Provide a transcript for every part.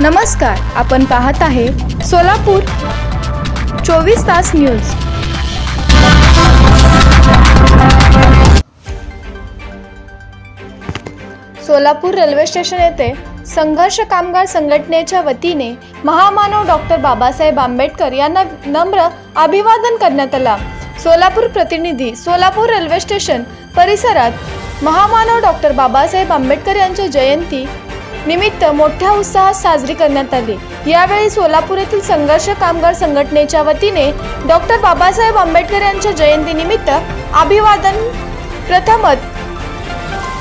नमस्कार, आपण पाहत आहे सोलापूर 24 तास न्यूज। सोलापूर रेल्वे स्टेशन येथे संघर्ष कामगार संघटनेच्या वतीने महामानव डॉक्टर बाबासाहेब आंबेडकर यांना नम्र अभिवादन करण्यात आला। सोलापूर प्रतिनिधी। सोलापूर रेल्वे स्टेशन परिसरात महामानव डॉक्टर बाबासाहेब आंबेडकर यांच्या जयंती निमित्त मोठ्या उत्साहात साजरी करण्यात आली। यावेळी सोलापूर येथील संघर्ष कामगार संघटनेच्या वतीने डॉक्टर बाबासाहेब आंबेडकर यांच्या जयंती निमित्त अभिवादन प्रथमत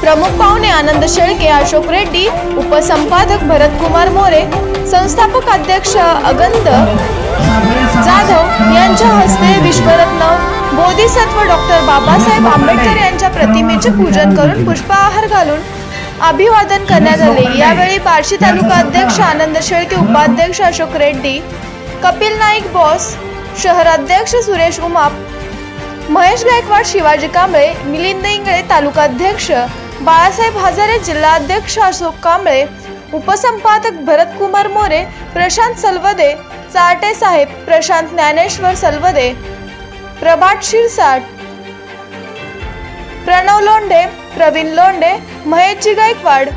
प्रमुख पाहुणे आनंद शेळके, अशोक रेड्डी, उपसंपादक भरत कुमार मोरे, संस्थापक अध्यक्ष अगंद जाधव यांच्या हस्ते विश्वरत्न बोधिसत्व डॉक्टर बाबासाहेब आंबेडकर यांच्या प्रतिमेचे पूजन करून पुष्पहार घालून अभिवादन करण्यात आले। यावेळी बार्शी तालुका अध्यक्ष आनंद शेळके, उपाध्यक्ष अशोक रेड्डी, कपिल नाईक बॉस, शहराध्यक्ष सुरेश उमाप, महेश गायकवाड, शिवाजी कांबळे, मिलिंद इंगळे, तालुका अध्यक्ष बाळासाहेब हजारे, जिल्हाध्यक्ष अशोक कांबळे, उपसंपादक भरत कुमार मोरे, प्रशांत सलवदे, चाटे साहेब, प्रशांत ज्ञानेश्वर सलवदे, प्रभात शिरसाट, प्रणव लोंढे, प्रवीण लोंढे, महेशजी गायकवाड,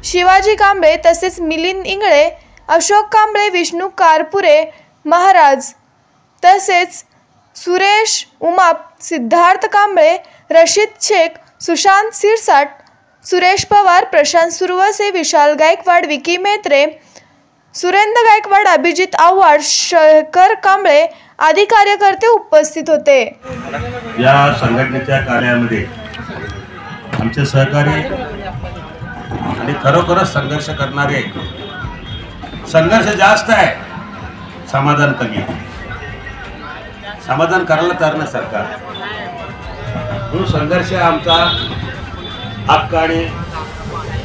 शिवाजी कांबळे तसेच मिलिंद इंगळे, अशोक कांबळे, विष्णू कारपुरे महाराज तसेच सुरेश उमाप, सिद्धार्थ कांबळे, रशीद शेख, सुशांत सिरसाट, सुरेश पवार, प्रशांत सुरवसे, विशाल गायकवाड, विकी मेत्रे, सुरेंद्र गायकवाड, अभिजित आव्हाड, शेखर कांबळे आदी कार्यकर्ते उपस्थित होते। या संघटनेच्या कार्यामध्ये आमचे सहकारी आणि खरोखरच संघर्ष करणारे, संघर्ष जास्त आहे, समाधान कमी आहे। समाधान करायला तयार नाही सरकार, म्हणून संघर्ष आमचा हक्क आणि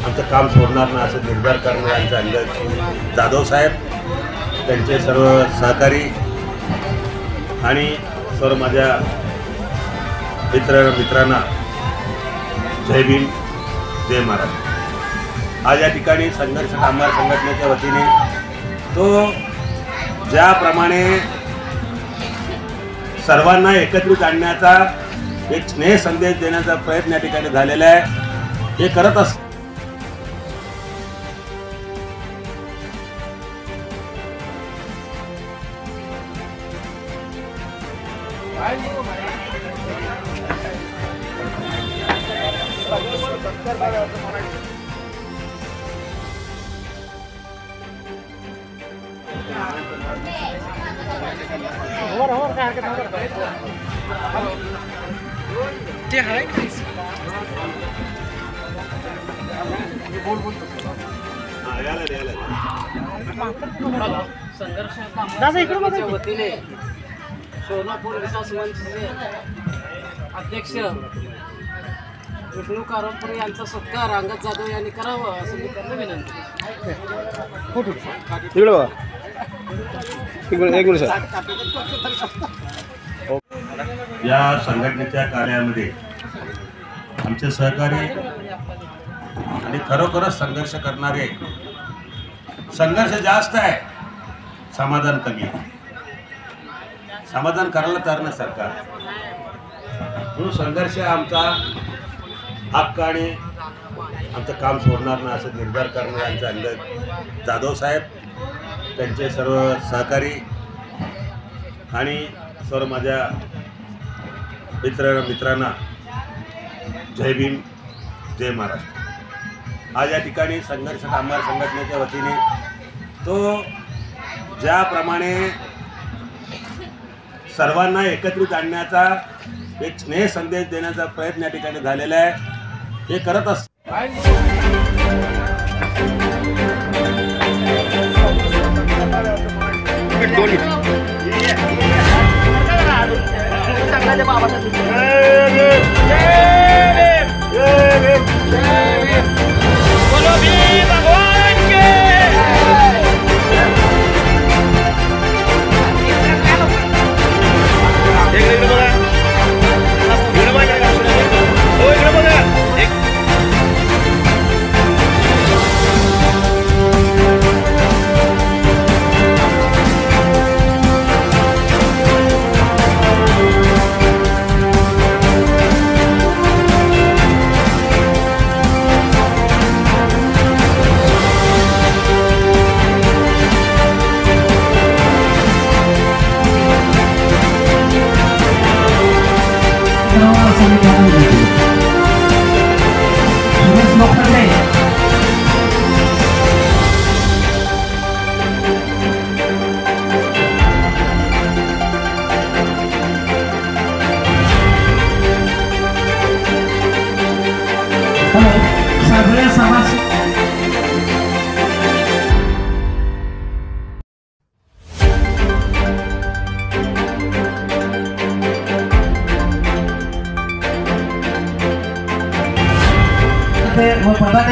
आमचं काम सोडणार नाही असं निर्धार करणारे आमचे अंगद जाधव साहेब, त्यांचे सर्व सहकारी आणि सर्व माझ्या मित्रांना जय भीम, जय महाराज। आज या ठिकाणी संघर्ष कामगार संघटनेच्या वतीने तो ज्याप्रमाणे सर्वांना एकत्रित आणण्याचा एक स्नेह संदेश देण्याचा प्रयत्न या ठिकाणी झालेला आहे, हे करत असतो। ते आहे संघर्ष कामगारांच्या वतीने सोलापूर विकास मंचचे अध्यक्ष विष्णू कारपुरे यांचा सत्कार अंगद जाधव यांनी करावा असं मी त्यांना विनंती। या संघटनेच्या कार्यामध्ये आमचे सहकारी आणि खरोखरच संघर्ष करणारे, संघर्ष जास्त आहे, समाधान कमी आहे। समाधान करायला तयार नाही सरकार, म्हणून संघर्ष आमचा हक्क आणि आमचं काम सोडणार नाही असं निर्धार करणारे आमचे अंगद जाधव साहेब, त्यांचे सर्व सहकारी आणि सर्व माझ्या मित्रांना जय भीम, जय महाराज। आज या ठिकाणी संघर्ष कामगार संघटनेच्या वतीने तो ज्याप्रमाणे सर्वांना एकत्रित आणण्याचा एक स्नेह संदेश देण्याचा प्रयत्न या ठिकाणी झालेला आहे, हे करत असतो।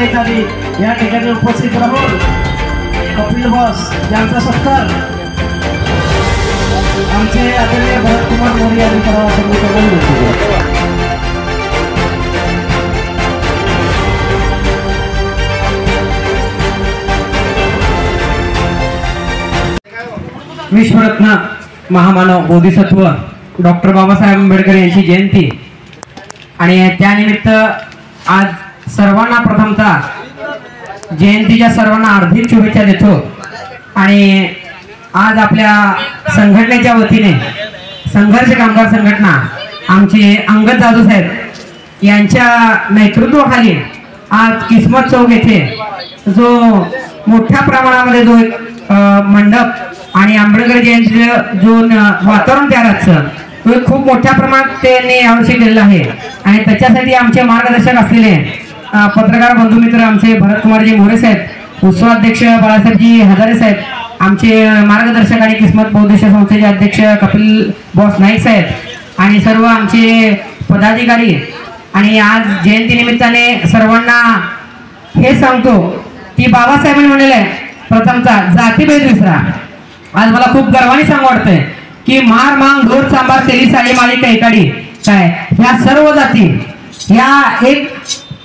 एखादी या ठिकाणी उपस्थित राहून कपिल बॉस यांचा सत्कार आमचे आदरणीय भरतकुमार मोरे यांनी करावा असं मी करून घेतो. विश्वरत्न महामानव बोधिसत्व डॉक्टर बाबासाहेब आंबेडकर यांची जयंती आणि त्यानिमित्त आज सर्वांना प्रथमतः जयंतीच्या सर्वांना हार्दिक शुभेच्छा देतो. आणि आज आपल्या संघटनेच्या वतीने संघर्ष कामगार संघटना आमचे अंगद जाधव साहेब यांच्या नेतृत्वाखाली आज किस्मत चौक येथे जो मोठ्या प्रमाणामध्ये जो एक मंडप आणि आंबेडकर जयंतीचं जो वातावरण तयार असतं तो एक खूप मोठ्या प्रमाणात त्यांनी यावर्षी केलेला आहे. आणि त्याच्यासाठी आमचे मार्गदर्शक असलेले पत्रकार बंधू मित्र आमचे भरतकुमारजी मोरे साहेब, उत्सवाध्यक्ष बाळासाहेबजी हजारे साहेब, आमचे मार्गदर्शक आणि किस्मत बौद्धिक संस्थेचे अध्यक्ष कपिल बॉस नाईक साहेब आणि सर्व आमचे पदाधिकारी. आणि आज जयंती निमित्ताने सर्वांना हे सांगतो की बाबासाहेबांनी म्हणलेलं आहे प्रथमतः जातीभेद विसरा. आज मला खूप गर्वाने सांगू वाटतंय की मार मांग ढोर चांबार तेली साडी माळी कैकाडी काय ह्या सर्व जाती ह्या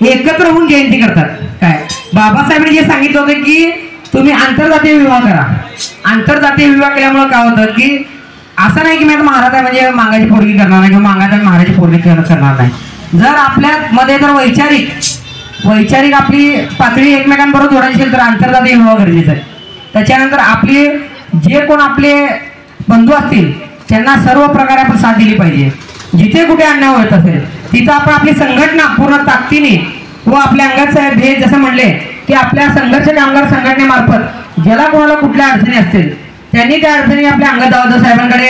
एकत्र होऊन जयंती करतात. काय बाबासाहेबांनी जे सांगितलं होतं की तुम्ही आंतरजातीय विवाह करा. आंतरजातीय विवाह केल्यामुळे काय होतं की असं नाही की मी महाराज आहे म्हणजे मागाची पोरगी करणार नाही किंवा मागाचा महाराजी पोरगी करणार नाही. जर आपल्या मध्ये जर वैचारिक आपली पातळी एकमेकांबरोबर जोडायची असेल तर आंतरजातीय विवाह गरजेचा आहे. त्याच्यानंतर आपले जे कोण आपले बंधू असतील त्यांना सर्व प्रकारे आपण साथ दिली पाहिजे. जिथे कुठे अन्याय होत असेल तिथं आपण आपली संघटना पूर्ण ताकदीने व आपल्या अंगद साहेब हे जसं म्हणले की आपल्या संघर्ष कामगार संघटनेमार्फत ज्याला कोणाला कुठल्या अडचणी असतील त्यांनी त्या अडचणी आपल्या अंगद जाधव साहेबांकडे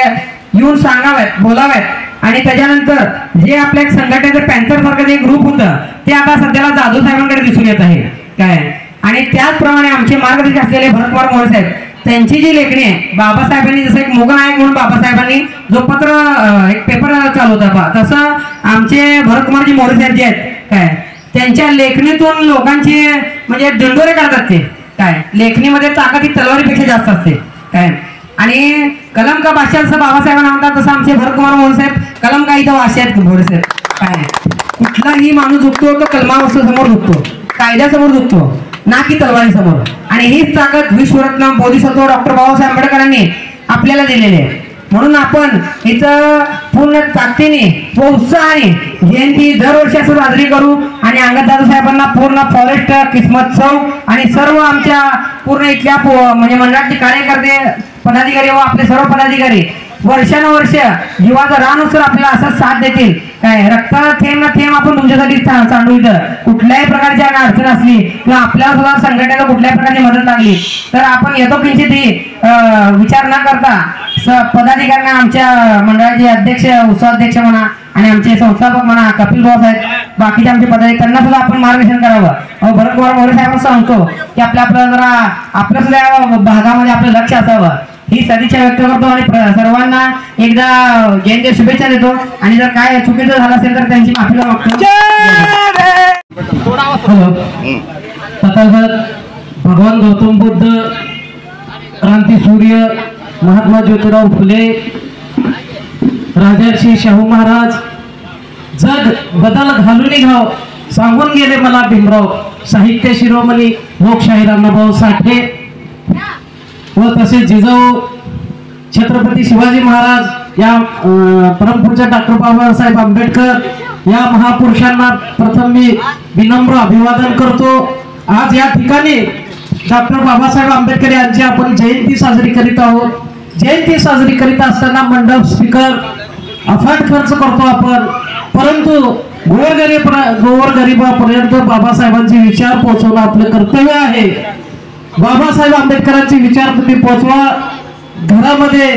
येऊन सांगाव्यात, बोलाव्यात. आणि त्याच्यानंतर जे आपल्या संघटनेचं पॅन्थर सारखं जे ग्रुप होतं ते आता सध्याला जाधव साहेबांकडे दिसून येत आहे. काय आणि त्याचप्रमाणे आमचे मार्गदर्शक असलेले भरतकुमार मोरे साहेब त्यांची जी लेखणी आहे बाबासाहेबांनी जसं एक मोगनायक म्हणून बाबासाहेबांनी जो एक पेपर चालवता तसं आमचे भरतकुमारजी मोरे साहेब जे आहेत काय त्यांच्या लेखणीतून लोकांची म्हणजे दिंडोरे काढतात. ते काय लेखणीमध्ये ताकद ही तलवारीपेक्षा जास्त असते. काय आणि कलम का भाषा असं बाबासाहेबांना म्हणतात तसं आमचे भरतकुमार मोरे साहेब कलम का इथं भाषा आहेत मोरे साहेब. काय कुठलाही माणूस झुकतो तो कलमासमोर झुकतो, कायद्यासमोर झुकतो ना की तलवारी समोर. आणि हीच ताकद विश्वरत्न बोधिसत्व डॉक्टर बाबासाहेब आंबेडकरांनी आपल्याला दिलेली आहे. म्हणून आपण इथं पूर्ण ताकदीने व उत्साहाने जयंती दरवर्षी असं साजरी करू. आणि अंगद जाधव साहेबांना पूर्ण फॉरेस्ट किस्मत चौक आणि सर्व आमच्या पूर्ण इथल्या म्हणजे मंडळाचे कार्यकर्ते पदाधिकारी व आपले सर्व पदाधिकारी वर्षानुवर्ष जीवाचं रानुसार आपल्याला असं साथ देतील. काय रक्ताला थेंब ना थेंब आपण तुमच्यासाठी सांडू. इथं कुठल्याही प्रकारची अडचण असली किंवा आपल्याला सुद्धा संघटनेला कुठल्याही प्रकारची मदत लागली तर आपण येतो किंचित विचार न करता पदाधिकाऱ्यांना आमच्या मंडळाचे अध्यक्ष उत्सवाध्यक्ष म्हणा आणि आमचे संस्थापक म्हणा कपिल बॉस आहेत बाकीचे आमचे पदाधिकारी त्यांना सुद्धा आपण मार्गदर्शन करावं. भरतकुमार मोरे साहेब सांगतो की आपलं जरा आपल्या सुद्धा भागामध्ये आपलं लक्ष असावं ही सदिच्छा व्यक्त करतो. आणि सर्वांना एकदा जयंती शुभेच्छा देतो. आणि जर काय चुकीचं झालं असेल तर त्यांची माफी मागतो. तथागत भगवान गौतम बुद्ध, क्रांती सूर्य महात्मा ज्योतिराव फुले, राजर्षी शाहू महाराज जग बदल घालून घाव सांगून गेले मला भीमराव, साहित्य शिरोमणी लोकशाहीर अण्णाभाऊ साठे व तसेच जिजाऊ छत्रपती शिवाजी महाराज या परमपूज्य डॉक्टर बाबासाहेब आंबेडकर या महापुरुषांना प्रथम मी विनम्र अभिवादन करतो. आज या ठिकाणी डॉक्टर बाबासाहेब आंबेडकर यांची आपण जयंती साजरी करीत आहोत. जयंती साजरी करीत असताना मंडप स्पीकर अफाट खर्च करतो आपण, परंतु गोरगरिबापर्यंत बाबासाहेबांचे विचार पोहोचवणं आपलं कर्तव्य आहे. बाबासाहेब आंबेडकरांचे विचार तुम्ही पोहोचवा. घरामध्ये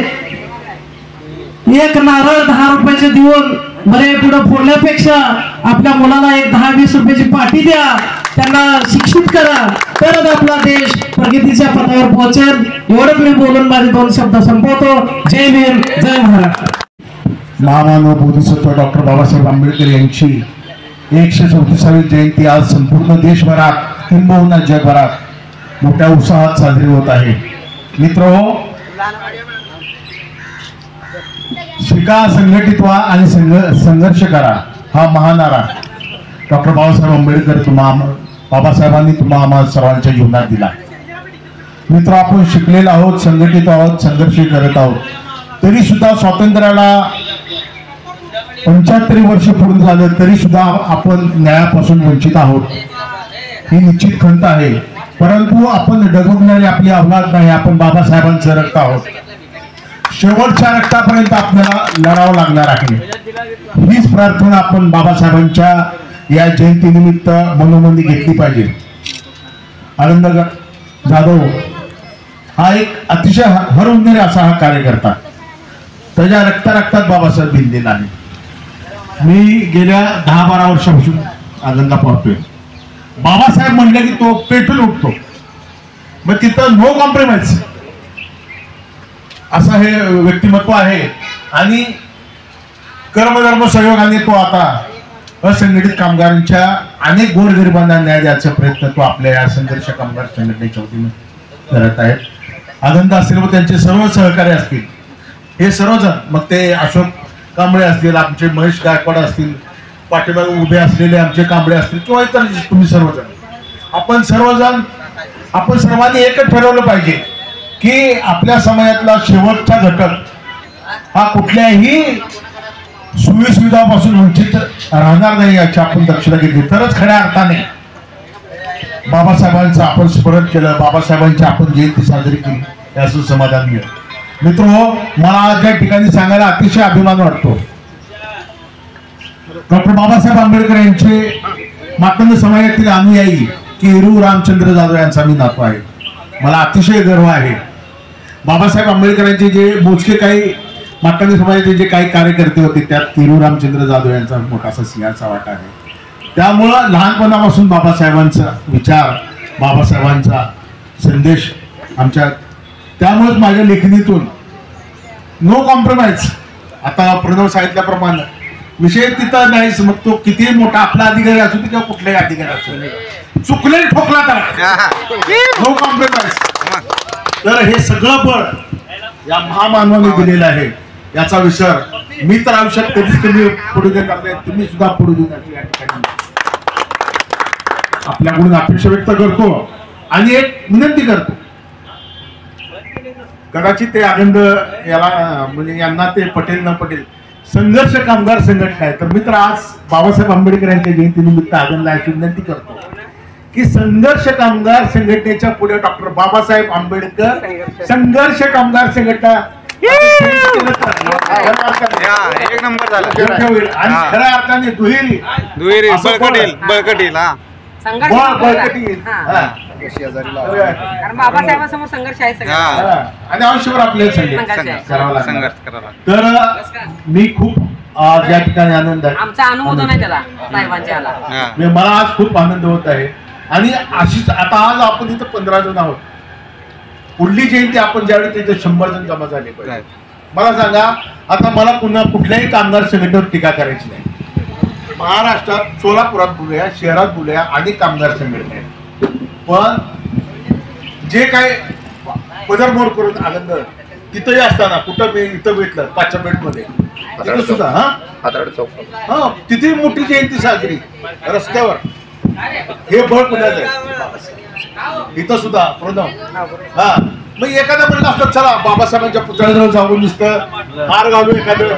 एक नारळ 10 रुपयाचे देऊन बरे पुढे फोडण्यापेक्षा आपल्या मुलाला एक 10-20 रुपयाची पाटी द्या, त्यांना शिक्षित करा, तरच आपला देश प्रगतीच्या पथावर पोहोचेल. एवढंच मी बोलून माझे 2 शब्द संपवतो. जय भीम, जय महाराष्ट्र. महामानव बोधिसत्व डॉक्टर बाबासाहेब आंबेडकर यांची 134वी जयंती आज संपूर्ण देशभरात किंबहुना जगभरात मोठ्या उत्साहात साजरी होत आहे. मित्रहो, शिका, संघटित व्हा आणि संघर्ष करा हा महानारा डॉक्टर बाबासाहेब आंबेडकर बाबासाहेबांनी तुम्हा आम्हा सर्वांच्या जीवनात दिला. मित्र, आपण शिकलेलो आहोत, संघटित आहोत, संघर्ष करत आहोत. तरी सुद्धा स्वातंत्र्याला 75 वर्ष पूर्ण झालं तरी सुद्धा आपण न्यायापासून वंचित आहोत. ही निश्चित खंत आहे. परंतु आपण डगमगणारी आपली अवलाद नाही. आपण बाबासाहेबांचं रक्त आहोत. शेवटच्या रक्तापर्यंत आपल्याला लढावं लागणार आहे. हीच प्रार्थना आपण बाबासाहेबांच्या या जयंतीनिमित्त मनोमनी घेतली पाहिजे. आनंद जाधव हा एक अतिशय हरवणारे असा हा कार्यकर्ता. त्याच्या रक्तात बाबासाहेब भिनलेला आहे. मी गेल्या 10-12 वर्षापासून आनंदला पाहतोय. बाबासाहेब म्हणले की तो पेटून उठतो. मग तिथं नो कॉम्प्रोमाइज असं हे व्यक्तिमत्व आहे. आणि कर्मधर्म सहयोगाने तो आता असंघटित कामगारांच्या अनेक गोरगरिबांना न्याय द्यायचा प्रयत्न तो आपल्या या संघर्ष कामगार संघटनेच्या वतीने करत आहेत. आनंद असेल व त्यांचे सर्व सहकारी असतील, हे सर्वजण, मग ते अशोक कांबळे असतील, आमचे महेश गायकवाड असतील, पाठीमागे उभे असलेले आमचे कांबळे असतील, किंवा इतर तुम्ही सर्वजण, आपण सर्वांनी एकच ठरवलं पाहिजे की आपल्या समाजातला शेवटचा घटक हा कुठल्याही सुविधापासून वंचित राहणार नाही याची आपण दक्षता घेतली तरच खऱ्या अर्थाने बाबासाहेबांचं आपण स्मरण केलं, बाबासाहेबांची आपण जयंती साजरी केली याचं समाधान मिळेल. मित्रहो, मला आज या ठिकाणी सांगायला अतिशय अभिमान वाटतो. डॉक्टर बाबासाहेब आंबेडकर यांचे मातंग समाजातील अनुयायी केरू रामचंद्र जाधव यांचा मी नातू आहे. मला अतिशय गर्व आहे. बाबासाहेब आंबेडकरांचे जे मोजके काही मातंग समाजाचे जे काही कार्यकर्ते होते त्यात केरू रामचंद्र जाधव यांचा मोठासा सिंहाचा वाटा आहे. त्यामुळं लहानपणापासून बाबासाहेबांचा विचार, बाबासाहेबांचा संदेश आमच्या, त्यामुळेच माझ्या लेखणीतून नो कॉम्प्रोमाइज. आता प्रणव सांगितल्याप्रमाणे विषय तिथं नाहीच. मग तो किती मोठा आपला अधिकारी असू दे किंवा कुठलाही अधिकारी असू, चुकले ठोकला तर नो कॉम्प्रोमाइज. तर हे सगळं बळ या महामानवाने दिलेलं आहे. याचा विसर मी तर आयुष्यात कधीच कमी पडू देणार नाही. तुम्ही सुद्धा पडू देणार या ठिकाणी आपल्याकडून अपेक्षा व्यक्त करतो आणि एक विनंती करतो. कदाचित ते आनंद याला म्हणजे यांना ते पटेल न पटेल, संघर्ष कामगार संघटना आहे. तर मित्र, आज बाबासाहेब आंबेडकर यांच्या जयंतीनिमित्त आनंदला अशी विनंती करतो की संघर्ष कामगार संघटनेच्या पुढे डॉक्टर बाबासाहेब आंबेडकर संघर्ष कामगार संघटना एक नंबर झाला. आणि खऱ्या अर्थाने दुहेरी बळकटील बाबासाहेबांसमोर संघर्ष आहे आणि आयुष्यभर आपल्याला संघर्ष करावा. तर मी खूप या ठिकाणी आनंद आहे. आमचा अनुमोदन आहे त्याला साहेबांच्या आला. मला आज खूप आनंद होत आहे. आणि अशीच आता आज आपण इथं 15 जण आहोत. पुढली जयंती आपण ज्यावेळी तिथे 100 जण जमा झाले पाहिजे. मला सांगा, आता मला पुन्हा कुठल्याही कामगार संघटनेवर टीका करायची नाही. महाराष्ट्रात सोलापुरात बोलूया, शहरात बोलूया, अनेक कामगार संघटना आहेत. पण जे काय पदरमोड करून आनंद तिथंही असताना कुठं मी इथं भेटलं 5च्या पेठमध्ये तिथं सुद्धा तिथे मोठी जयंती साजरी रस्त्यावर. हे बळ पुण्यात आहे. इथं सुद्धा प्रणव मग एखाद्या म्हणलं असतं चला बाबासाहेबांच्या पुतळ्याजवळ जाऊन नुसतं हार घालू एखादं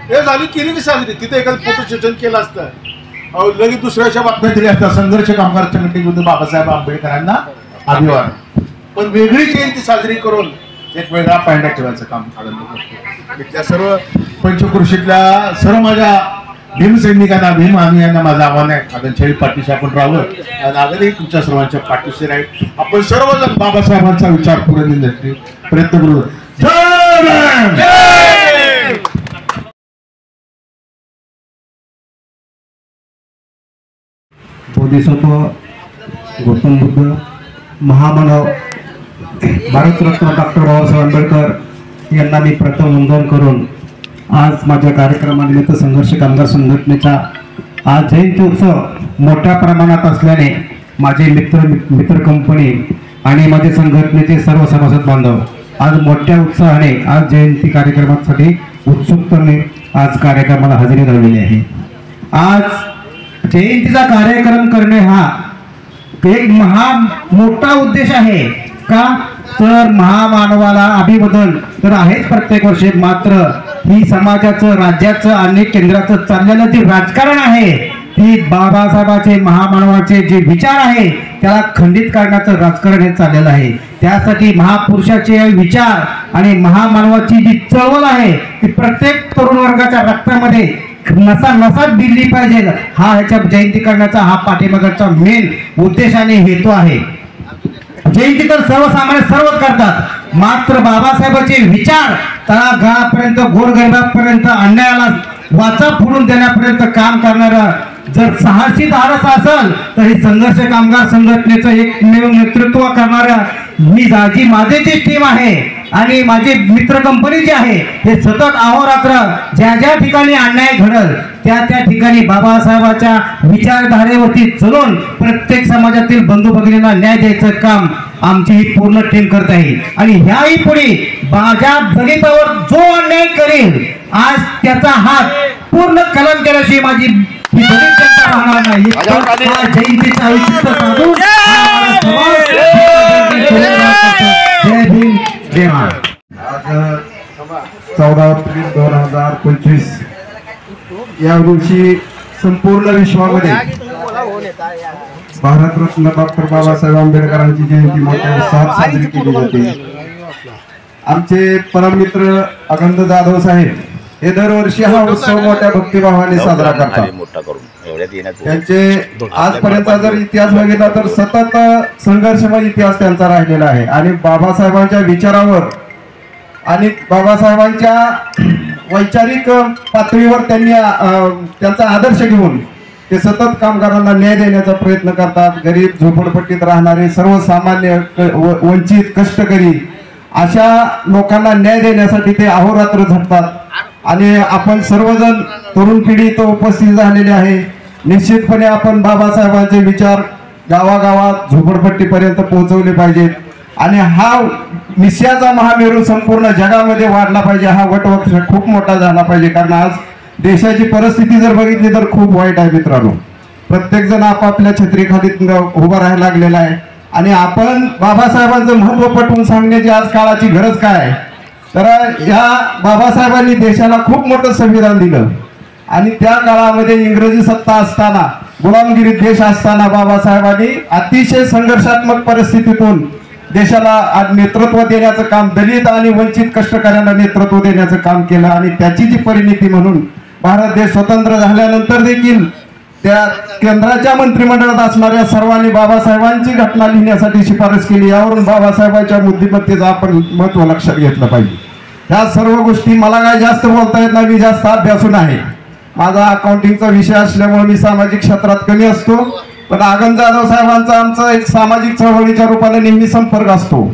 हे झाली केली की साजरी. तिथे एखादं फोटो सेशन केलं असतं, लगेच दुसऱ्याच्या बातम्या दिल्या असतात संघर्ष कामगार संघटनेमध्ये बाबासाहेब आंबेडकरांना अभिवादन. पण वेगळी जयंती साजरी करून एक वेगळा पायंडा ठेवायचं काम आनंद करतो. इथल्या सर्व पंचकृषीतल्या सर्व माझ्या भीमसैनिकांना, भीम अनुयायांना माझं आव्हान आहे, आदरणीय पाठीशी आपण राहावं आणि अगदी तुमच्या सर्वांच्या पाठीशी राहील. आपण सर्वजण बाबासाहेबांचा विचार पुढे नेण्यासाठी प्रयत्न करू. जय भीम. बोधिसत्व गौतम बुद्ध, महामानव भारतरत्न डॉक्टर बाबासाहेब आंबेडकर यांना मी प्रथम वंदन करून आज माझ्या कार्यक्रमानिमित्त संघर्ष कामगार संघटनेचा आज जयंती उत्सव मोठ्या प्रमाणात असल्याने माझे मित्र कंपनी आणि माझे संघटनेचे सर्व सभासद बांधव आज मोठ्या उत्साहाने आज जयंती कार्यक्रमासाठी उत्सुकतेने आज कार्यक्रमाला हजेरी लावलेली आहे. आज जयंतीचा कार्यक्रम करणे हा एक मोठा उद्देश आहे का, तर महामानवाला अभिवादन तर आहेच प्रत्येक वर्षी, मात्र ही समाजाचं, राज्याचं आणि केंद्राचं चाललेलं जे राजकारण आहे, ती बाबासाहेबांचे, महामानवाचे जे विचार आहे त्याला खंडित करण्याचं राजकारण हे चाललेलं आहे. त्यासाठी महापुरुषाचे विचार आणि महामानवाची जी चळवळ आहे ती प्रत्येक तरुण वर्गाच्या रक्तामध्ये नसात भिनली पाहिजे, हा ह्याच्या जयंती करण्याचा हा पाठीमागचा मेन उद्देश आणि हेतू आहे. जयंती तर सर्वसामान्य सर्वच करतात, मात्र बाबासाहेबांचे विचार तळागाळापर्यंत, गोरगरिबापर्यंत, अन्यायाला वाचा फोडून देण्यापर्यंत काम करणारा जर साहसी धाडस असेल तर हे संघर्ष कामगार संघटनेचं एकमेव नेतृत्व करणाऱ्या जी माझे जी टीम आहे आणि माझे मित्र कंपनी जी आहे हे सतत अहोरात्र ज्या ज्या ठिकाणी अन्याय घडल त्या ठिकाणी बाबासाहेबांच्या विचारधारेवरती चलून प्रत्येक समाजातील बंधू भगिनींना न्याय द्यायचं काम आमची ही पूर्ण टीम करत आहे. आणि ह्याही पुढे माझ्या दलितावर जो अन्याय करेल आज त्याचा हात पूर्ण कलम केल्याशिवाय माझी दलित जनता राहणार नाही. जयंतीचा औचित्य साधून जय भीम जय महाराष्ट्र. आज 14 एप्रिल 2025 या दिवशी संपूर्ण विश्वामध्ये भारतरत्न डॉक्टर बाबासाहेब आंबेडकरांची जयंती मोठ्या उत्साहात साजरी केली जाते. आमचे परममित्र अगंद जाधव साहेब हे दरवर्षी हा उत्सव मोठ्या भक्तिभावाने साजरा करतात. त्यांचे आजपर्यंत जर इतिहास बघितला तर सतत संघर्षमय इतिहास त्यांचा राहिलेला आहे आणि बाबासाहेबांच्या विचारावर आणि बाबासाहेबांच्या वैचारिक पातळीवर त्यांनी त्यांचा आदर्श घेऊन ते सतत कामगारांना न्याय देण्याचा प्रयत्न करतात. गरीब, झोपडपट्टीत राहणारे, सर्वसामान्य, वंचित, कष्टकरी अशा लोकांना न्याय देण्यासाठी ते अहोरात्र झटतात. आणि आपण सर्वजण तरुण पिढी तो उपस्थित झालेली आहे. निश्चितपणे आपण बाबासाहेबांचे विचार गावागावात, झोपडपट्टीपर्यंत पोहोचवले पाहिजेत आणि हा निश्चयाचा महामेरू संपूर्ण जगामध्ये वाढला पाहिजे. हा वटवृक्ष खूप मोठा झाला पाहिजे, कारण आज देशाची परिस्थिती जर बघितली तर खूप वाईट आहे मित्रांनो. प्रत्येक जण आपापल्या छत्रीखाली उभा राहायला लागलेला आहे आणि आपण बाबासाहेबांचं महत्व पटवून सांगण्याची आज काळाची गरज काय आहे. तर या बाबासाहेबांनी देशाला खूप मोठं संविधान दिलं आणि त्या काळामध्ये इंग्रजी सत्ता असताना, गुलामगिरी देश असताना बाबासाहेबांनी अतिशय संघर्षात्मक परिस्थितीतून देशाला नेतृत्व देण्याचं काम, दलित आणि वंचित कष्टकऱ्यांना नेतृत्व देण्याचं काम केलं आणि त्याची जी परिणिती म्हणून भारत देश स्वतंत्र झाल्यानंतर देखील त्या केंद्राच्या मंत्रिमंडळात असणाऱ्या सर्वांनी बाबासाहेबांची घटना लिहिण्यासाठी शिफारस केली. यावरून बाबासाहेबांच्या बुद्धिमत्तेचं आपण महत्व लक्षात घेतलं पाहिजे. ह्या सर्व गोष्टी मला काय जास्त बोलता येत नाही, मी जास्त अभ्यासून आहे. माझा अकाउंटिंगचा विषय असल्यामुळे मी सामाजिक क्षेत्रात कमी असतो, पण अगंद जाधव साहेबांचा आमचा एक सामाजिक चळवळीच्या रूपाने नेहमी संपर्क असतो.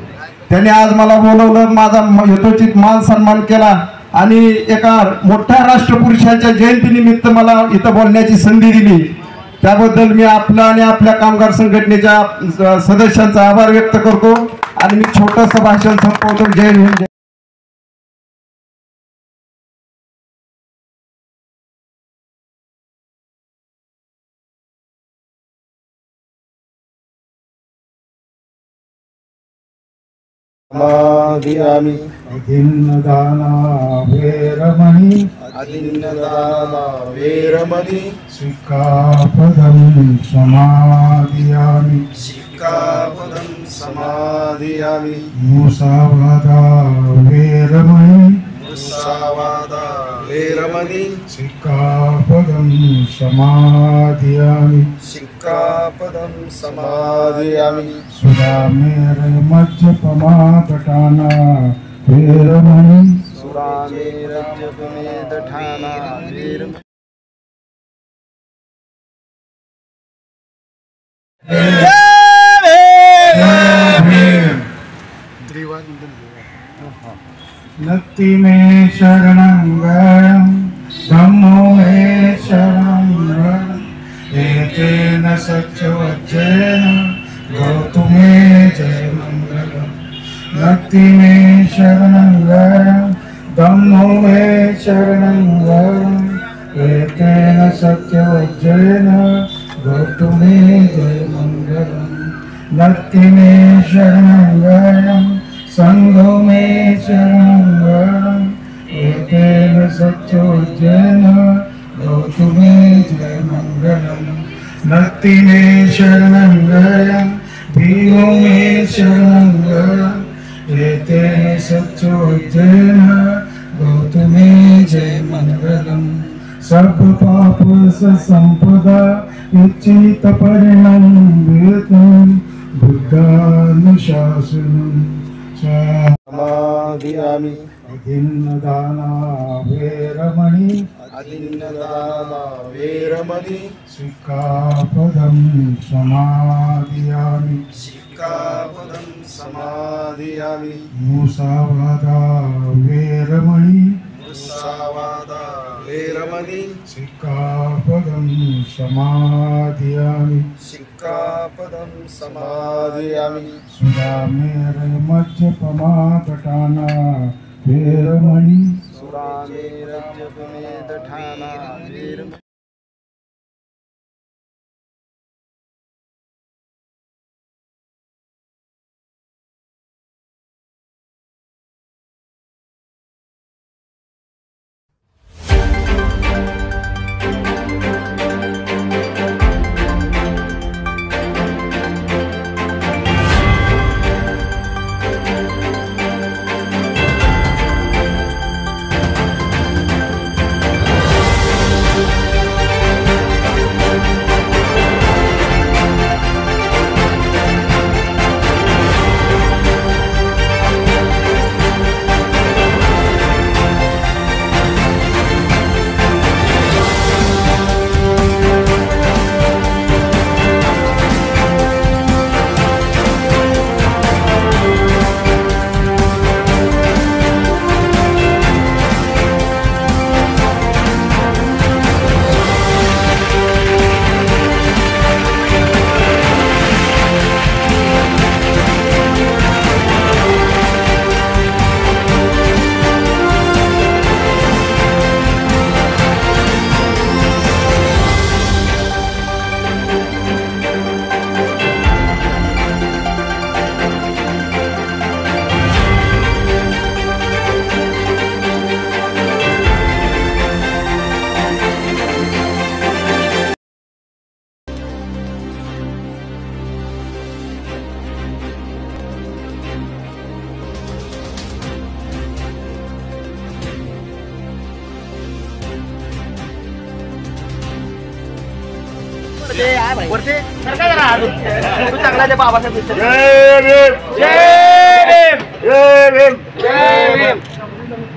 त्यांनी आज मला बोलवलं, माझा यथोचित मान सन्मान केला आणि एका मोठ्या राष्ट्रपुरुषाच्या जयंतीनिमित्त मला इथं बोलण्याची संधी दिली. त्याबद्दल मी आपला आणि आपल्या कामगार संघटनेच्या सदस्यांचा आभार व्यक्त करतो आणि मी छोटंसं भाषण संपवतो. जय हिंद. समाधियामि अदिन्नदाना वेरमणि सिक्कापदं समाधियामि मुसावादा वेरमणि सिक्कापदं समाधियामि सुरामेर मज्जपमादठाना वेरमणि नत्ति मे शरणं गयं धम्मो मे शरणं गयं एतेन सत्यवज्रेण गौतमे जय मंगलम नत्ति मे शरणं गयं धम्मो मे शरणं गयं एतेन सत्यवज्रेण गौतमे जय मंगलम नत्ति मे शरणं गयं संघो मे शरणं गयं एतेन सत्यवज्रेण गौतमे जय मंगलम नत्ति मे शरणं गयं भीमो मे शरणं गयं एतेन सत्यवज्रेण गौतमे जय मंगलम सर्व पाप संपदा उचित परिणम्यतं बुद्धानुशासनं समाधियामि अदिन्नदाना वेरमणि सिक्खापदं समाधियामि मुसावादा वेरमणि सिक्खापदं समाधियामि सुरामेरमज्जपमादठाना वेरमणि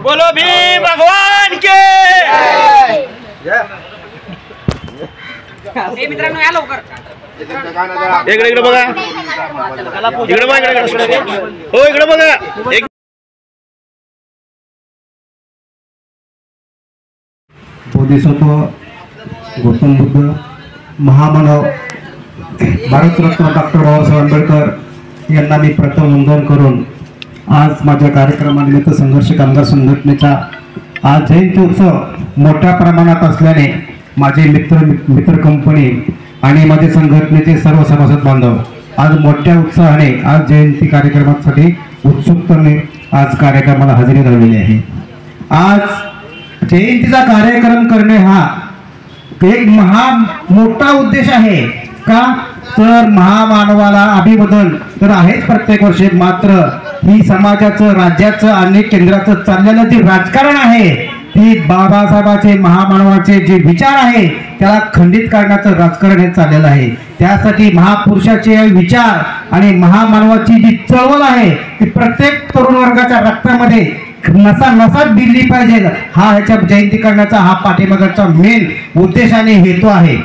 बोलो भीम भगवान के मित्रांनो या लवकर इकडे बघा हो इकडे बघा बोधिसत्व गौतम बुद्ध महामानव भारतरत्न डॉक्टर बाबासाहेब आंबेडकर यांना मी प्रथम वंदन करून आज माझ्या कार्यक्रमानिमित्त संघर्ष कामगार संघटनेचा आज जयंती उत्सव मोठ्या प्रमाणात असल्याने माझे मित्र कंपनी आणि माझे संघटनेचे सर्व सभासद बांधव आज मोठ्या उत्साहाने आज जयंती कार्यक्रमासाठी उत्सुकतेने आज कार्यक्रमाला हजेरी लावलेली आहे। आज जयंतीचा कार्यक्रम करणे हा एक मोठा उद्देश आहे का तर महामानवाला अभिवादन तर आहेच प्रत्येक वर्षी, मात्र ही समाजाचं राज्याचं आणि केंद्राचं चाललेलं जे राजकारण आहे ती बाबासाहेबांचे महामानवाचे जे विचार आहे त्याला खंडित करण्याचं राजकारण हे चाललेलं आहे। त्यासाठी महापुरुषाचे विचार आणि महामानवाची जी चळवळ आहे ती प्रत्येक तरुण वर्गाच्या रक्तामध्ये नसा नसात भिनली पाहिजे, हा ह्याच्या जयंती करण्याचा हा पाठीमागचा मेन उद्देश आणि हेतू आहे।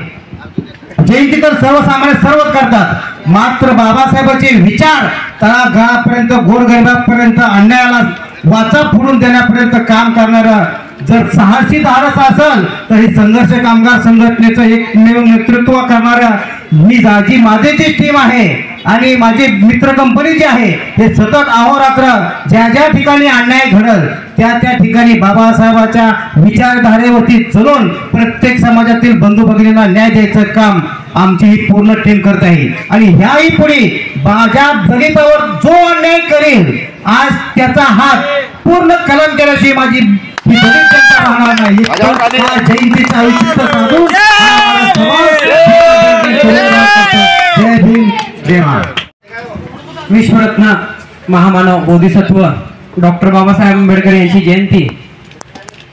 जयंती तर सर्वसामान्य सर्वच करतात, मात्र बाबासाहेबांचे विचार तळागाळापर्यंत गोरगरिबापर्यंत अन्यायाला वाचा फोडून देण्यापर्यंत काम करणारा जर साहसी धाडस असेल तर ही संघर्ष कामगार संघटनेचं एकमेव नेतृत्व करणाऱ्या जी माझी जी टीम आहे आणि माझी मित्र कंपनी जी आहे हे सतत अहोरात्र ज्या ज्या ठिकाणी अन्याय घडल त्या त्या ठिकाणी बाबासाहेबांच्या विचारधारेवरती चलून प्रत्येक समाजातील बंधू भगिनींना न्याय द्यायचं काम आमची ही पूर्ण टीम करत आहे. आणि ह्याही पुढे माझ्या दलितावर जो अन्याय करेल आज त्याचा हात पूर्ण कलम केल्याशिवाय माझी दलित जनता राहणार नाही. जयंतीचं औचित्य साधून जय भीम जय महाराष्ट्र. विश्वरत्न महामानव बोधिसत्व डॉक्टर बाबासाहेब आंबेडकर यांची जयंती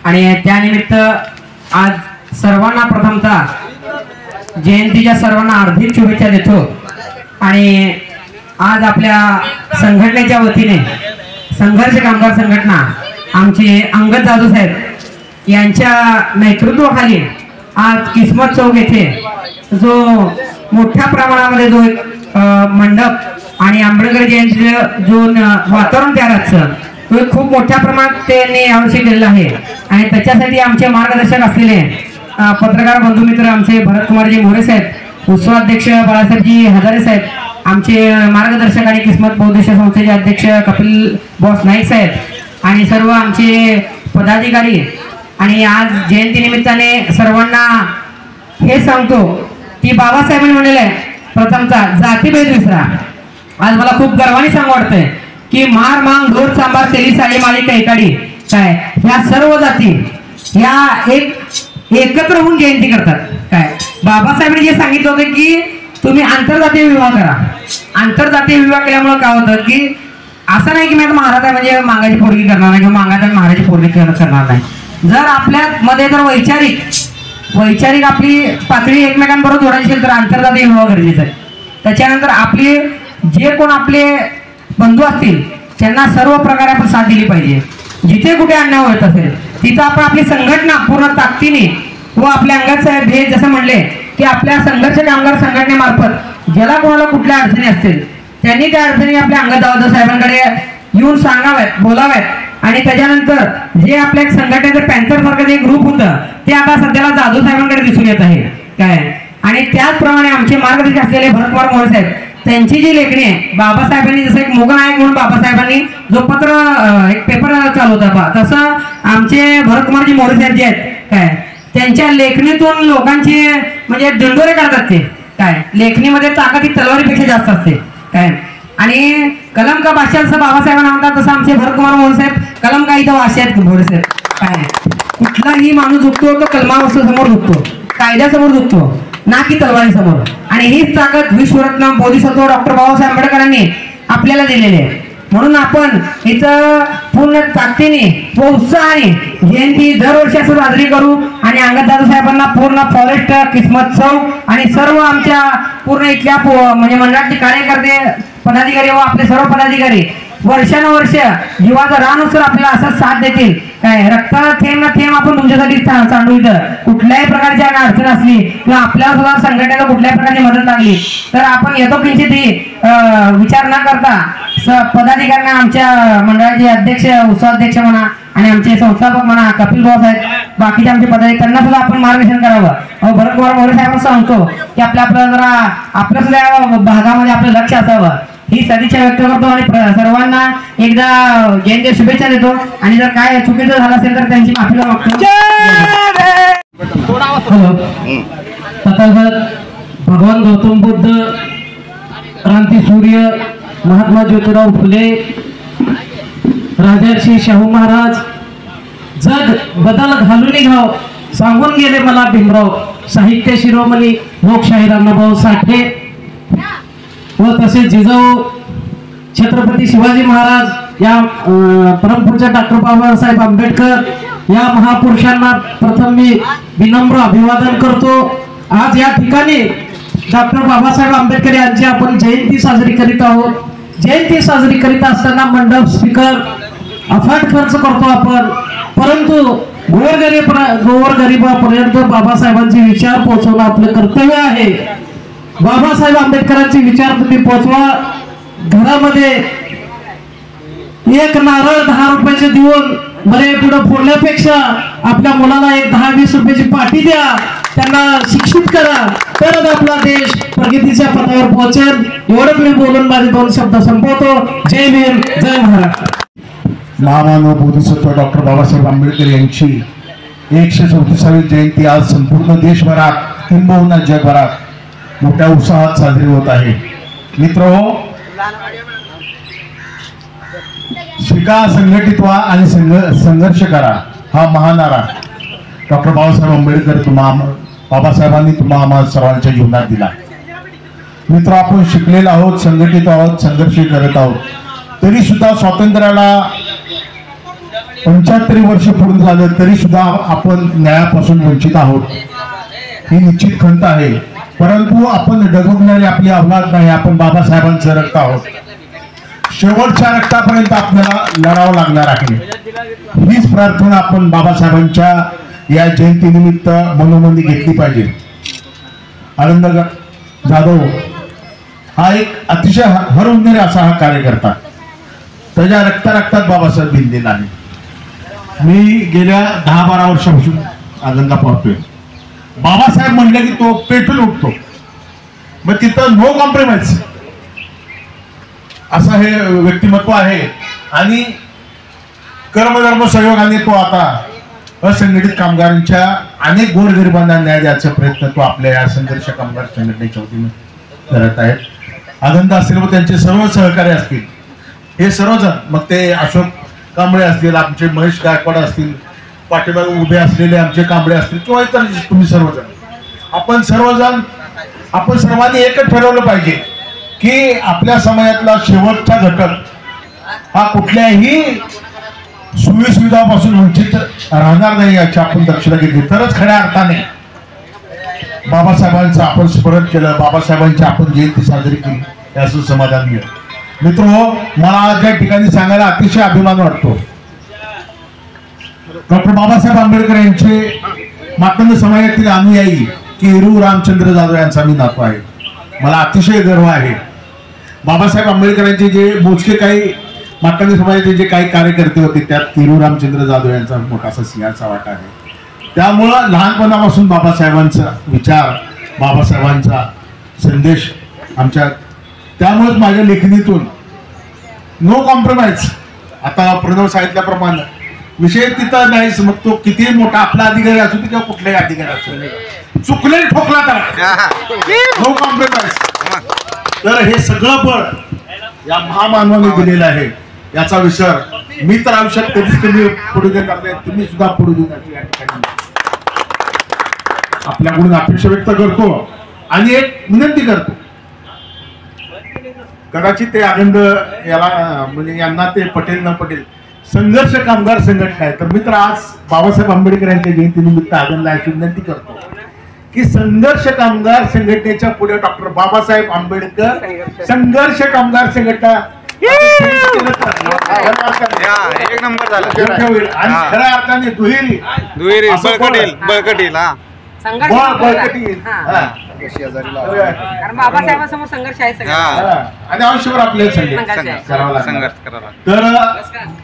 आणि त्यानिमित्त आज सर्वांना प्रथमतः जयंतीच्या सर्वांना हार्दिक शुभेच्छा देतो. आणि आज आपल्या संघटनेच्या वतीने संघर्ष कामगार संघटना आमचे अंगद जाधव साहेब यांच्या नेतृत्वाखाली आज किस्मत चौक येथे जो मोठ्या प्रमाणामध्ये जो एक मंडप आणि आंबेडकर जयंतीचं जो वातावरण तयार असतं तो एक खूप मोठ्या प्रमाणात त्यांनी यावर्षी केलेला आहे. आणि त्याच्यासाठी आमचे मार्गदर्शक असलेले पत्रकार बंधू मित्र आमचे भरतकुमारजी मोरे साहेब, उत्सवाध्यक्ष बाळासाहेबजी हजारे साहेब, आमचे मार्गदर्शक आणि किस्मत बहुद्देशीय संस्थेचे अध्यक्ष कपिल बॉस नाईक साहेब आणि सर्व आमचे पदाधिकारी. आणि आज जयंती निमित्ताने सर्वांना हे सांगतो की बाबासाहेबांनी म्हणलेलं आहे प्रथमतः जातीभेद विसरा. आज मला खूप गर्वाने सांगू वाटतंय की मार मांग ढोर सांबार तेली साडी माळी कैकाडी काय ह्या सर्व जाती ह्या एकत्र होऊन जयंती करतात. काय बाबासाहेबांनी जे सांगितलं होतं की तुम्ही आंतरजातीय विवाह करा. आंतरजातीय विवाह केल्यामुळे काय होतं की असं नाही की मी आता महाराज आहे म्हणजे मागाची पोरगी करणार नाही किंवा मागाचा महाराजी पोरगी करणार नाही. जर आपल्या मध्ये जर वैचारिक आपली पातळी एकमेकांबरोबर जोडायची असेल तर आंतरजातीय विवाह गरजेचा आहे. त्याच्यानंतर आपले जे कोण आपले बंधू असतील त्यांना सर्व प्रकारे आपण साथ दिली पाहिजे. जिथे कुठे अन्याय होत असेल तिथं आपण आपली संघटना पूर्ण ताकदीने व आपल्या अंगद साहेब हे जसं म्हणले की आपल्या संघर्ष कामगार संघटनेमार्फत ज्याला कोणाला कुठल्या अडचणी असतील त्यांनी त्या अडचणी आपल्या अंगद जाधव साहेबांकडे येऊन सांगाव्यात, बोलाव्यात. आणि त्याच्यानंतर जे आपल्या संघटनेचं पॅन्थर सारखं जे ग्रुप होतं ते आता सध्याला जाधव साहेबांकडे दिसून येत आहे. काय आणि त्याचप्रमाणे आमचे मार्गदर्शक असलेले भरतकुमार मोरे साहेब त्यांची जी लेखणी आहे बाबासाहेबांनी जसं एक मोगनायक म्हणून बाबासाहेबांनी जो एक पेपर चालवता तसं आमचे भरतकुमारजी मोरे साहेब जे आहेत काय त्यांच्या लेखणीतून लोकांची म्हणजे दिंडोरे काढतात. ते काय लेखणीमध्ये ताकद ही तलवारीपेक्षा जास्त असते. काय आणि कलम का भाषा असं बाबासाहेबांना म्हणतात तसं आमचे भरतकुमार मोरे साहेब कलम का इथं भाषा आहेत मोरे साहेब. काय कुठलाही माणूस झुकतो तो कलमासमोर झुकतो, कायद्यासमोर झुकतो ना की तलवारी समोर. आणि हीच ताकद विश्वरत्न बोधिसत्व डॉक्टर बाबासाहेब आंबेडकरांनी आपल्याला दिलेली आहे. म्हणून आपण इथं पूर्ण ताकदीने व उत्साहाने जयंती दरवर्षी असं साजरी करू. आणि अंगद जाधव साहेबांना पूर्ण फॉरेस्ट किस्मत चौक आणि सर्व आमच्या पूर्ण इथल्या म्हणजे मंडळाचे कार्यकर्ते पदाधिकारी व आपले सर्व पदाधिकारी वर्षानुवर्ष जीवाचं रान असर आपल्याला असं साथ देतील. काय रक्ताला थेंब ना थेंब आपण तुमच्यासाठी सांडू. इथं कुठल्याही प्रकारची अडचण असली किंवा आपल्याला सुद्धा संघटनेला कुठल्याही प्रकारची मदत लागली तर आपण येतो किंचित विचार न करता पदाधिकाऱ्यांना आमच्या मंडळाचे अध्यक्ष उत्सवाध्यक्ष म्हणा आणि आमचे संस्थापक म्हणा कपिल भाऊ साहेब बाकीचे आमचे पदाधिकारी त्यांना सुद्धा आपण मार्गदर्शन करावं. भरतकुमार मोरे साहेब सांगतो की आपलं जरा आपल्या सुद्धा भागामध्ये आपलं लक्ष असावं ही सदिच्छा व्यक्त करतो. आणि सर्वांना एकदा जयंती शुभेच्छा देतो. आणि जर काय चुकीचं झालं असेल तर त्यांची माफी मागतो. तथागत भगवान गौतम बुद्ध, क्रांती सूर्य महात्मा ज्योतिराव फुले, राजर्षी शाहू महाराज जग बदल घालून घाव सांगून गेले मला भीमराव. साहित्य शिरोमणी लोकशाहीर अण्णाभाऊ साठे व तसेच जिजाऊ छत्रपती शिवाजी महाराज या परमपूज्य डॉक्टर बाबासाहेब आंबेडकर या महापुरुषांना प्रथम मी विनम्र अभिवादन करतो. आज या ठिकाणी डॉक्टर बाबासाहेब आंबेडकर यांची आपण जयंती साजरी करीत आहोत. जयंती साजरी करीत असताना मंडप स्पीकर अफाट खर्च करतो आपण, परंतु गोरगरिबापर्यंत बाबासाहेबांचे विचार पोहोचवणं आपलं कर्तव्य आहे. बाबासाहेब आंबेडकरांचे विचार तुम्ही पोहोचवा. घरामध्ये एक नारळ 10 रुपयाचे देऊन बरे पुढे फोडण्यापेक्षा आपल्या मुलाला एक 10-20 रुपयाची पाटी द्या, त्यांना शिक्षित करा, तरच आपला देश प्रगतीच्या पथावर पोहोचेल. एवढंच मी बोलून माझे 2 शब्द संपवतो. जय भीम, जय महाराष्ट्र. महामानव बोधिसत्व डॉक्टर बाबासाहेब आंबेडकर यांची 134वी जयंती आज संपूर्ण देशभरात किंबहुना जगभरात मोठ्या उत्साहात साजरी होत आहे. मित्रहो, शिका, संघटित व्हा आणि संघर्ष करा हा महानारा डॉक्टर बाबासाहेब आंबेडकर बाबासाहेबांनी तुम्हा आम्हा सर्वांच्या जीवनात दिला. मित्र, आपण शिकलेलो आहोत, संघटित आहोत, संघर्ष करत आहोत. तरी सुद्धा स्वातंत्र्याला 75 वर्ष पूर्ण झालं तरी सुद्धा आपण न्यायापासून वंचित आहोत. ही निश्चित खंत आहे. परंतु आपण डगमगणारी आपली अवलाद नाही, आपण बाबासाहेबांचं रक्त आहोत. शेवटच्या रक्तापर्यंत आपल्याला लढावं लागणार आहे. हीच प्रार्थना आपण बाबासाहेबांच्या या जयंतीनिमित्त मनोमनी घेतली पाहिजे. आनंद जाधव हा एक अतिशय हरहुन्नरी असा हा कार्यकर्ता, त्याच्या रक्तात बाबासाहेब भिनलेला आहे. मी गेल्या 10-12 वर्षापासून आनंदला पाहतोय. बाबासाहेब म्हणलं की तो पेटून उठतो. मग तिथं नो कॉम्प्रोमाइज असं हे व्यक्तिमत्व आहे. आणि कर्मधर्म सहयोगाने तो आता असंघटित कामगारांच्या अनेक गोरगरिबांना न्याय द्यायचा प्रयत्न तो आपल्या या संघर्ष कामगार संघटनेच्या वतीने करत आहेत. आनंद असतील व त्यांचे सर्व सहकारी असतील, हे सर्वजण, मग ते अशोक कांबळे असतील, आमचे महेश गायकवाड असतील, पाठीमागे उभे असलेले आमचे कांबळे असतील, किंवा इतर तुम्ही सर्वजण, आपण सर्वांनी एकच ठरवलं पाहिजे की आपल्या समाजातला शेवटचा घटक हा कुठल्याही सुविधापासून वंचित राहणार नाही याची आपण दक्षता घेतली तरच खऱ्या अर्थाने बाबासाहेबांचं आपण स्मरण केलं, बाबासाहेबांची आपण जयंती साजरी केली याचं समाधान मिळेल. मित्रो, मला आज या ठिकाणी सांगायला अतिशय अभिमान वाटतो. डॉक्टर बाबासाहेब आंबेडकर यांचे मातंग समाजातील अनुयायी केरू रामचंद्र जाधव यांचा मी नातू आहे. मला अतिशय गर्व आहे. बाबासाहेब आंबेडकरांचे जे मोजके काही मातंग समाजाचे जे काही कार्यकर्ते होते त्यात केरू रामचंद्र जाधव यांचा मोठासा सिंहाचा वाटा आहे. त्यामुळं लहानपणापासून बाबासाहेबांचा विचार, बाबासाहेबांचा संदेश आमच्या, त्यामुळेच माझ्या लेखणीतून नो कॉम्प्रोमाइज. आता प्रणव सांगितल्याप्रमाणे विषय तिथं नाहीच, मग तो कितीही मोठा आपला अधिकारी असू दे किंवा कुठलाही अधिकारी असू, चुकले ठोकला तर नो कॉम्प्रोमाइज. तर हे सगळं बळ या महामानवाने दिलेलं आहे. याचा विसर मी तर आयुष्यात कधीच कमी पडू देणार नाही, तुम्ही सुद्धा पडू देणार या ठिकाणी आपल्याकडून अपेक्षा व्यक्त करतो आणि एक विनंती करतो. कदाचित ते आनंद याला म्हणजे यांना ते पटेल न पटेल, संघर्ष कामगार संघटना आहे. तर मित्र, आज बाबासाहेब आंबेडकर यांच्या जयंतीनिमित्त आनंदला अशी विनंती करतो की संघर्ष कामगार संघटनेच्या पुढे डॉक्टर बाबासाहेब आंबेडकर संघर्ष कामगार संघटना एक नंबर झाला. आणि खऱ्या अर्थाने दुहेरी बळकटील बाबासाहेबांसमोर संघर्ष आहे आणि आयुष्यभर आपल्याला संघर्ष करावा. तर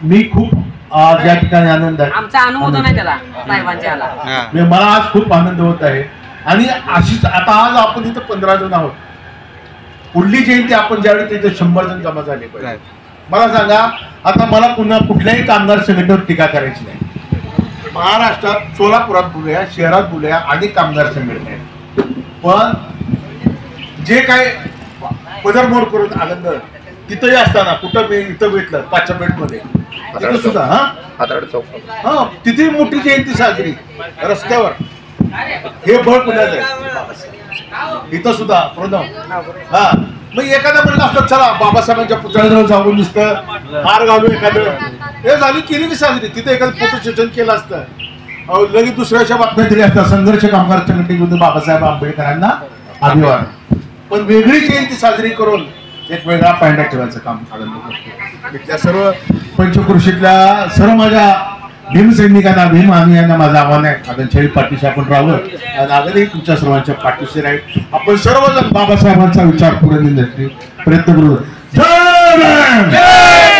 मी खूप या ठिकाणी आनंद आहे. आमचा अनुमोदन आहे त्याला साहेबांच्या. मला आज खूप आनंद होत आहे. आणि अशीच आता आज आपण इथं 15 जण आहोत. पुढली जयंती आपण ज्यावेळी तिथे 100 जण जमा झाले पाहिजे. मला सांगा, आता मला पुन्हा कुठल्याही कामगार संघटनेवर टीका करायची नाही. महाराष्ट्रात सोलापुरात बोलूया, शहरात बोलूया, अनेक कामगार संघटना आहेत. पण जे काय पदरमोड करून आनंद तिथंही असताना कुठं मी इथं भेटलं 5च्या पेठमध्ये तिथं सुद्धा तिथे मोठी जयंती साजरी रस्त्यावर. हे बळ पुण्याचं आहे. इथं सुद्धा प्रणव मग एखाद्या म्हणलं असतं चला बाबासाहेबांच्या पुतळ्याजवळ जाऊन नुसतं हार घालू एखादं, हे झाली केली की साजरी. तिथे एखादं फोटो सेशन केलं असतं, लगेच दुसऱ्याच्या बातम्या दिल्या असतात संघर्ष कामगार संघटनेमध्ये बाबासाहेब आंबेडकरांना अभिवादन. पण वेगळी जयंती साजरी करून एक वेगळा पायंडा ठेवायचं काम आनंद करतो. इथल्या सर्व पंचकृषीतल्या सर्व माझ्या भीमसैनिकांना, भीम अनुयायांना माझं आव्हान आहे, आदरणीय पाठीशी आपण राहावं आणि अगदी तुमच्या सर्वांच्या पाठीशी राहील. आपण सर्वजण बाबासाहेबांचा विचार पुढे नेण्यासाठी प्रयत्न करू. जय